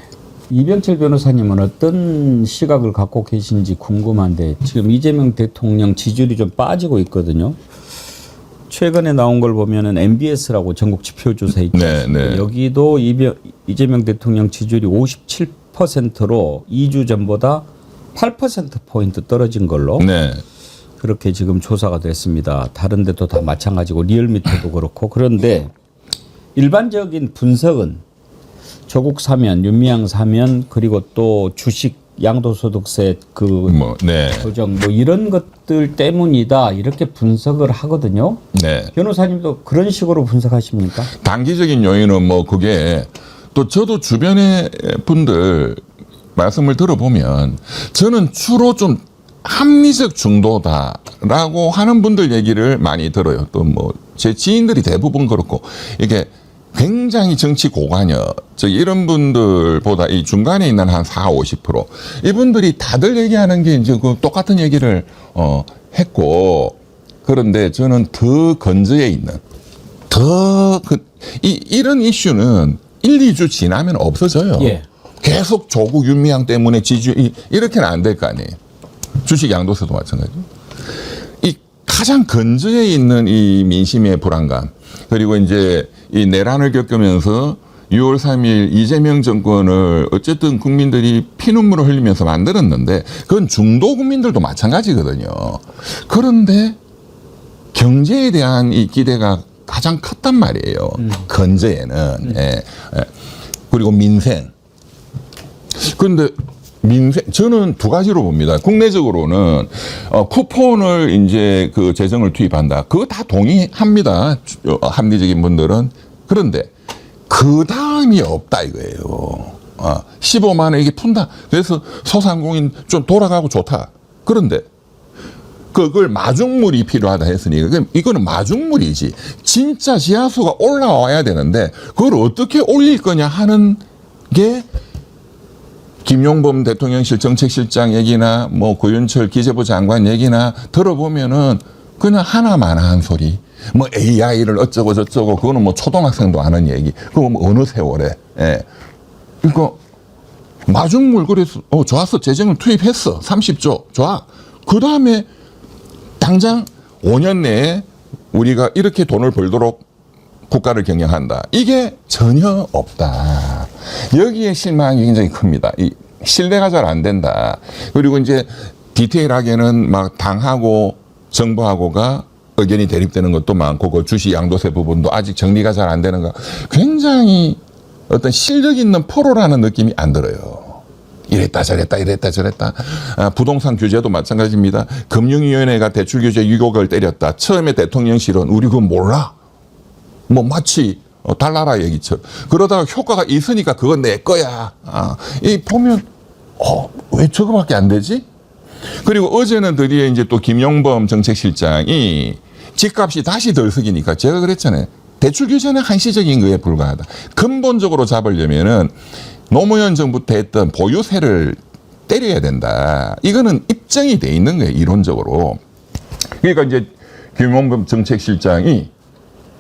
이병철 변호사님은 어떤 시각을 갖고 계신지 궁금한데 지금 이재명 대통령 지지율이 좀 빠지고 있거든요. 최근에 나온 걸 보면은 MBS라고 전국 지표조사 있죠. 여기도 이재명 대통령 지지율이 57%로 2주 전보다 8%포인트 떨어진 걸로 그렇게 지금 조사가 됐습니다. 다른 데도 다 마찬가지고 리얼미터도 그렇고 그런데 일반적인 분석은 조국 사면, 윤미향 사면 그리고 또 주식 양도소득세 조정 뭐 이런 것들 때문이다 이렇게 분석을 하거든요. 변호사님도 그런 식으로 분석하십니까? 단기적인 요인은 뭐 그게 또 저도 주변의 분들 말씀을 들어보면 저는 주로 좀 합리적 중도다라고 하는 분들 얘기를 많이 들어요. 또 뭐 제 지인들이 대부분 그렇고 이게 굉장히 정치 고관여, 이런 분들보다 이 중간에 있는 한 40~50% 이분들이 다들 얘기하는 게 이제 그 똑같은 얘기를 했고 그런데 저는 더 건저에 있는 이런 이슈는 1~2주 지나면 없어져요. 계속 조국 윤미향 때문에 지지율 이렇게는 안 될 거 아니에요. 주식 양도세도 마찬가지죠. 이 가장 근저에 있는 이 민심의 불안감 그리고 이제 이 내란을 겪으면서 6월 3일 이재명 정권을 어쨌든 국민들이 피눈물을 흘리면서 만들었는데 그건 중도 국민들도 마찬가지거든요. 그런데 경제에 대한 이 기대가 가장 컸단 말이에요. 근저에는. 그리고 민생. 그런데 저는 두 가지로 봅니다. 국내적으로는 쿠폰을 이제 그 재정을 투입한다. 그거 다 동의합니다. 합리적인 분들은. 그런데 그 다음이 없다 이거예요. 15만 원 이게 푼다. 그래서 소상공인 좀 돌아가고 좋다. 그런데 그걸 마중물이 필요하다 했으니까 이거는 마중물이지. 진짜 지하수가 올라와야 되는데 그걸 어떻게 올릴 거냐 하는 게 김용범 대통령실 정책실장 얘기나 뭐 고윤철 기재부 장관 얘기나 들어보면은 그냥 하나만한 소리. 뭐 AI를 어쩌고 저쩌고 그거는 뭐 초등학생도 아는 얘기. 그거 뭐 어느 세월에. 예. 그러니까 마중물 그래서 좋았어. 재정을 투입했어. 30조. 좋아. 그다음에 당장 5년 내에 우리가 이렇게 돈을 벌도록 국가를 경영한다. 이게 전혀 없다. 여기에 실망이 굉장히 큽니다. 이 신뢰가 잘 안 된다. 그리고 이제 디테일하게는 막 당하고 정부하고가 의견이 대립되는 것도 많고 그 주식 양도세 부분도 아직 정리가 잘 안 되는 거 굉장히 어떤 실력 있는 포로라는 느낌이 안 들어요. 이랬다 저랬다 이랬다 저랬다. 부동산 규제도 마찬가지입니다. 금융위원회가 대출 규제 유격을 때렸다. 처음에 대통령실은 우리 그거 몰라. 뭐 마치 달나라 얘기처럼. 그러다가 효과가 있으니까 그건 내 거야. 이 보면 왜 저거밖에 안 되지? 그리고 어제는 드디어 이제 또 김용범 정책실장이 집값이 다시 덜 숙이니까 제가 그랬잖아요. 대출 규제는 한시적인 거에 불과하다. 근본적으로 잡으려면은 노무현 정부 때 했던 보유세를 때려야 된다. 이거는 입증이 돼 있는 거예요, 이론적으로. 그러니까 이제 김용범 정책실장이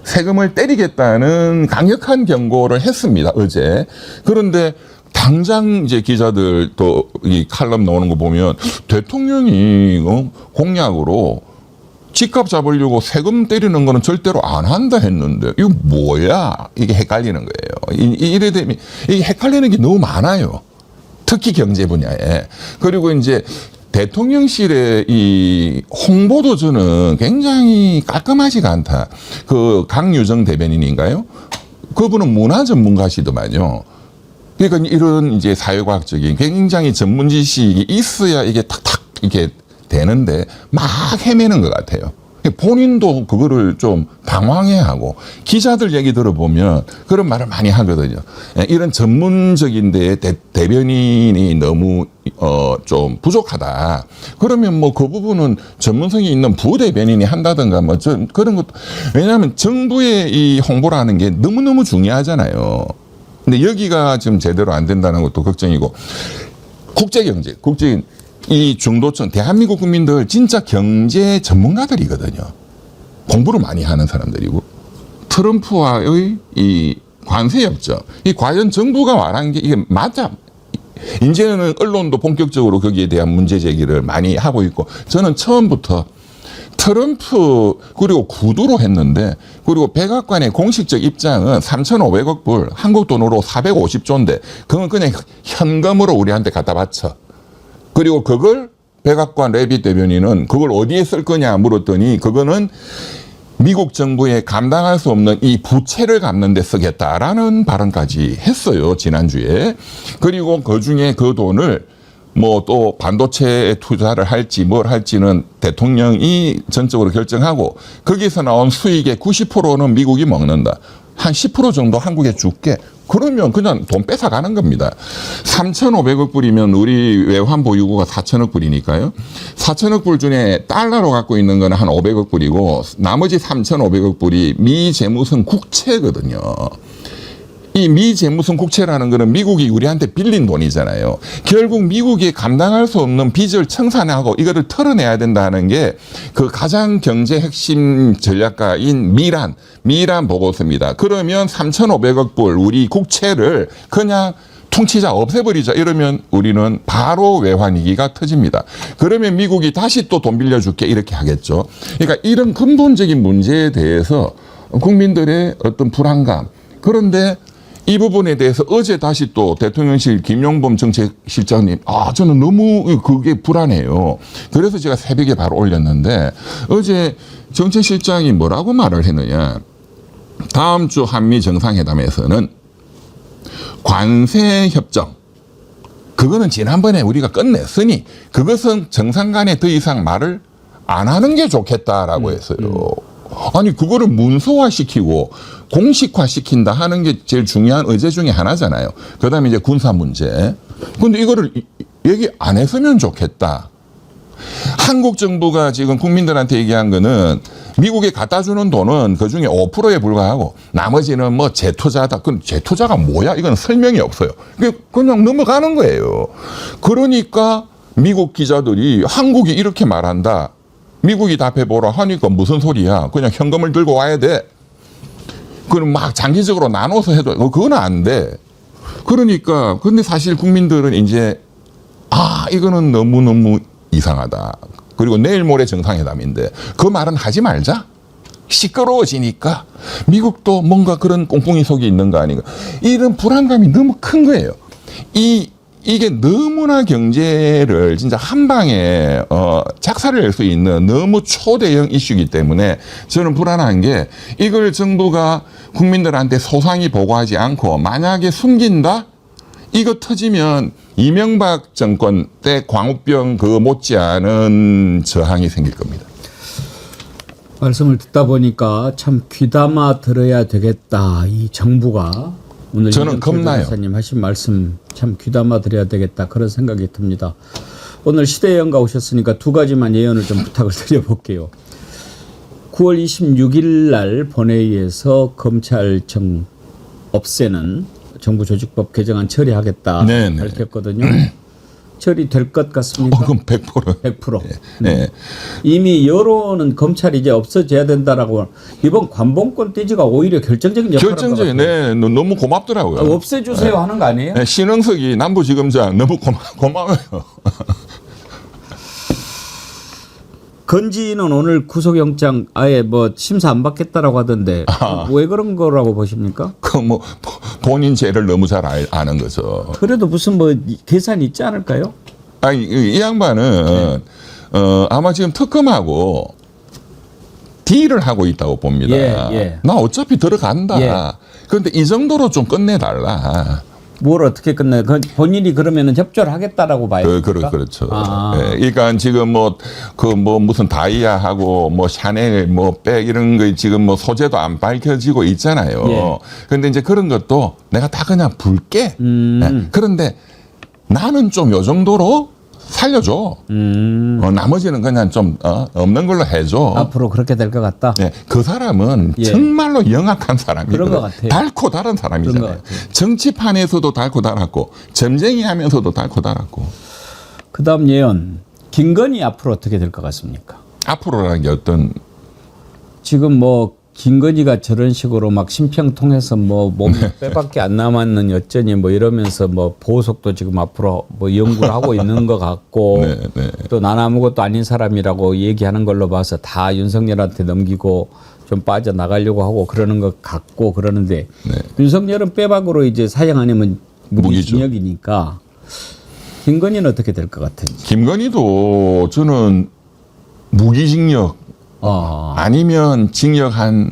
세금을 때리겠다는 강력한 경고를 했습니다, 어제. 그런데 당장 이제 기자들 또 이 칼럼 나오는 거 보면 대통령이 공약으로 집값 잡으려고 세금 때리는 거는 절대로 안 한다 했는데 이거 뭐야? 이게 헷갈리는 거예요. 이래 되면 이게 헷갈리는 게 너무 많아요. 특히 경제 분야에. 그리고 이제 대통령실의 이 홍보도 저는 굉장히 깔끔하지가 않다. 그 강유정 대변인인가요? 그분은 문화 전문가시더만요. 그러니까 이런 이제 사회과학적인 굉장히 전문 지식이 있어야 이게 탁탁 이게 되는데 막 헤매는 것 같아요. 본인도 그거를 좀 당황해하고 기자들 얘기 들어보면 그런 말을 많이 하거든요. 이런 전문적인 데에 대변인이 너무 좀 부족하다. 그러면 뭐 그 부분은 전문성이 있는 부대변인이 한다든가 뭐 그런 것도. 왜냐하면 정부의 이 홍보라는 게 너무너무 중요하잖아요. 근데 여기가 지금 제대로 안 된다는 것도 걱정이고 국제경제, 이 중도층, 대한민국 국민들 진짜 경제 전문가들이거든요. 공부를 많이 하는 사람들이고 트럼프와의 이 관세 협정, 이 과연 정부가 말한 게 이게 맞아? 이제는 언론도 본격적으로 거기에 대한 문제 제기를 많이 하고 있고 저는 처음부터 트럼프 그리고 구두로 했는데 그리고 백악관의 공식적 입장은 3,500억 불 한국 돈으로 450조인데 그건 그냥 현금으로 우리한테 갖다 바쳐. 그리고 그걸 백악관 레빗 대변인은 그걸 어디에 쓸 거냐 물었더니 그거는 미국 정부에 감당할 수 없는 이 부채를 갚는 데 쓰겠다라는 발언까지 했어요. 지난주에. 그리고 그중에 그 돈을 뭐 또 반도체에 투자를 할지 뭘 할지는 대통령이 전적으로 결정하고 거기서 나온 수익의 90%는 미국이 먹는다. 한 10% 정도 한국에 줄게. 그러면 그냥 돈 뺏어가는 겁니다. 3,500억 불이면 우리 외환 보유고가 4,000억 불이니까요. 4,000억 불 중에 달러로 갖고 있는 거는 한 500억 불이고 나머지 3,500억 불이 미재무성 국채거든요. 이 미재무성 국채라는 거는 미국이 우리한테 빌린 돈이잖아요. 결국 미국이 감당할 수 없는 빚을 청산하고 이거를 털어내야 된다는 게 그 가장 경제 핵심 전략가인 미란 보고서입니다. 그러면 3,500억 불 우리 국채를 그냥 퉁치자 없애버리자 이러면 우리는 바로 외환위기가 터집니다. 그러면 미국이 다시 또 돈 빌려줄게 이렇게 하겠죠. 그러니까 이런 근본적인 문제에 대해서 국민들의 어떤 불안감 그런데 이 부분에 대해서 어제 다시 또 대통령실 김용범 정책실장님, 저는 너무 그게 불안해요. 그래서 제가 새벽에 바로 올렸는데 어제 정책실장이 뭐라고 말을 했느냐. 다음 주 한미 정상회담에서는 관세 협정, 그거는 지난번에 우리가 끝냈으니 그것은 정상 간에 더 이상 말을 안 하는 게 좋겠다라고 했어요. 아니 그거를 문서화시키고 공식화시킨다 하는 게 제일 중요한 의제 중에 하나잖아요. 그다음에 이제 군사 문제. 근데 이거를 얘기 안 했으면 좋겠다. 한국 정부가 지금 국민들한테 얘기한 거는 미국에 갖다 주는 돈은 그중에 5%에 불과하고 나머지는 뭐 재투자다. 그 재투자가 뭐야? 이건 설명이 없어요. 그냥 넘어가는 거예요. 그러니까 미국 기자들이 한국이 이렇게 말한다. 미국이 답해보라 하니까 무슨 소리야. 그냥 현금을 들고 와야 돼. 그럼 막 장기적으로 나눠서 해도 그건 안 돼. 그러니까 근데 사실 국민들은 이제 이거는 너무너무 이상하다. 그리고 내일 모레 정상회담인데 그 말은 하지 말자. 시끄러워지니까 미국도 뭔가 그런 꽁꽁이 속이 있는 거 아닌가. 이런 불안감이 너무 큰 거예요. 이게 너무나 경제를 진짜 한 방에 작살을 낼 수 있는 너무 초대형 이슈이기 때문에 저는 불안한 게 이걸 정부가 국민들한테 소상히 보고하지 않고 만약에 숨긴다? 이거 터지면 이명박 정권 때 광우병 그거 못지않은 저항이 생길 겁니다. 말씀을 듣다 보니까 참 귀담아 들어야 되겠다. 이 정부가 오늘 저는 겁나요. 변호사님 하신 말씀 참 귀담아 들어야 되겠다 그런 생각이 듭니다. 오늘 시대연가 오셨으니까 두 가지만 예언을 좀 부탁을 드려볼게요. 9월 26일 날 본회의에서 검찰청 없애는 정부 조직법 개정안 처리하겠다 네네. 밝혔거든요. 처리될 것 같습니까? 그럼 100%. 100%. 네. 이미 여론은 검찰이 이제 없어져야 된다라고 이번 관봉권 떼지가 오히려 결정적인 역할을 한 것 같아요. 네, 너무 고맙더라고요. 없애주세요 하는 거 아니에요? 네, 신흥석이 남부지검장 너무 고마워요. 건지는 오늘 구속영장 아예 뭐 심사 안 받겠다라고 하던데 왜 그런 거라고 보십니까? 그 뭐 본인 죄를 너무 잘 아는 거죠. 그래도 무슨 뭐 계산이 있지 않을까요? 아니 이 양반은 아마 지금 특검하고 딜을 하고 있다고 봅니다. 예. 나 어차피 들어간다. 예. 그런데 이 정도로 좀 끝내달라. 뭘 어떻게 끝내? 본인이 그러면은 협조를 하겠다라고 봐야 됩니까? 그렇죠. 예, 그러니까 지금 무슨 다이아하고 뭐 샤넬 뭐 백 이런 거 지금 뭐 소재도 안 밝혀지고 있잖아요. 예. 그런데 이제 그런 것도 내가 다 그냥 불게. 예, 그런데 나는 좀 요 정도로 살려줘. 나머지는 그냥 좀 없는 걸로 해줘. 앞으로 그렇게 될 것 같다. 예, 그 사람은 예. 정말로 영악한 사람이거든요. 그런 것 같아요. 달고 달은 사람이잖아요. 그런 것 같아요. 정치판에서도 달고 달았고 점쟁이 하면서도 달고 달았고. 그다음 예언. 김건희 앞으로 어떻게 될 것 같습니까? 앞으로라는 게 어떤 지금 뭐 김건희가 저런 식으로 막 심평통해서 뭐 몸 빼밖에 안 남았는 여전히 뭐 이러면서 뭐 보석도 지금 앞으로 뭐 연구를 하고 있는 것 같고 네. 또 난 아무것도 아닌 사람이라고 얘기하는 걸로 봐서 다 윤석열한테 넘기고 좀 빠져나가려고 하고 그러는 것 같고 그러는데 윤석열은 빼박으로 이제 사형 아니면 무기징역이니까 김건희는 어떻게 될 것 같은지. 김건희도 저는 무기징역 아니면 징역 한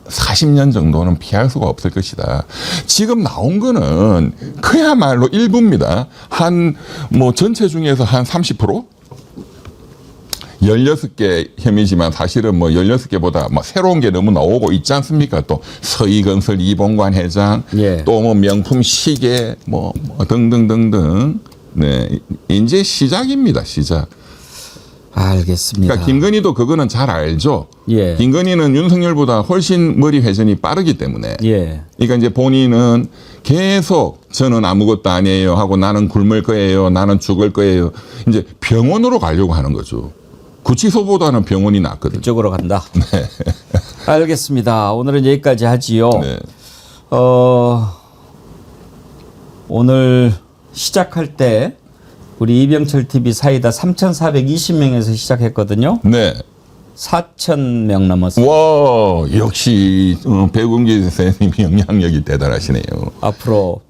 40년 정도는 피할 수가 없을 것이다. 지금 나온 거는 그야말로 일부입니다. 한 뭐 전체 중에서 한 30%? 16개 혐의지만 사실은 뭐 16개보다 뭐 새로운 게 너무 나오고 있지 않습니까? 또 서희건설 이봉관 회장, 예. 또 뭐 명품 시계 뭐 등등등등. 네, 이제 시작입니다. 시작. 알겠습니다. 그러니까 김건희도 그거는 잘 알죠. 예. 김건희는 윤석열보다 훨씬 머리 회전이 빠르기 때문에. 예. 그러니까 이제 본인은 계속 저는 아무것도 아니에요 하고 나는 굶을 거예요. 나는 죽을 거예요. 이제 병원으로 가려고 하는 거죠. 구치소보다는 병원이 낫거든요. 그쪽으로 간다. 네. 알겠습니다. 오늘은 여기까지 하지요. 네. 오늘 시작할 때 우리 이병철 TV 사이다 3,420명에서 시작했거든요. 네. 4,000명 넘었어요. 와, 역시 백운기 선생님 영향력이 대단하시네요. 앞으로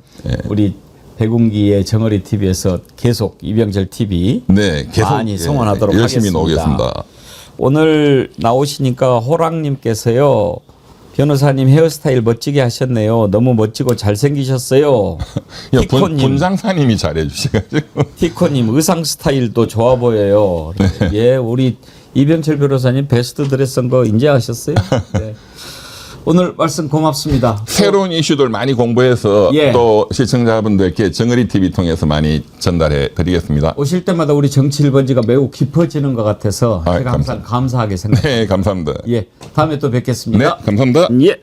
우리 백운기의 정어리 TV에서 계속 이병철 TV 네, 계속 많이 성원하도록 열심히 하겠습니다. 나오겠습니다. 오늘 나오시니까 호랑님께서요. 변호사님 헤어스타일 멋지게 하셨네요. 너무 멋지고 잘생기셨어요. 분장사님이 잘해주셔가지고. 티코님 의상 스타일도 좋아 보여요. 예, 우리 이병철 변호사님 베스트 드레스인 거 인정하셨어요? 네. 오늘 말씀 고맙습니다. 새로운 이슈들 많이 공부해서 예. 또 시청자분들께 정의리 TV 통해서 많이 전달해 드리겠습니다. 오실 때마다 우리 정치 1번지가 매우 깊어지는 것 같아서 제가 항상 감사합니다. 감사하게 생각합니다. 네, 감사합니다. 예, 다음에 또 뵙겠습니다. 네, 감사합니다. 예.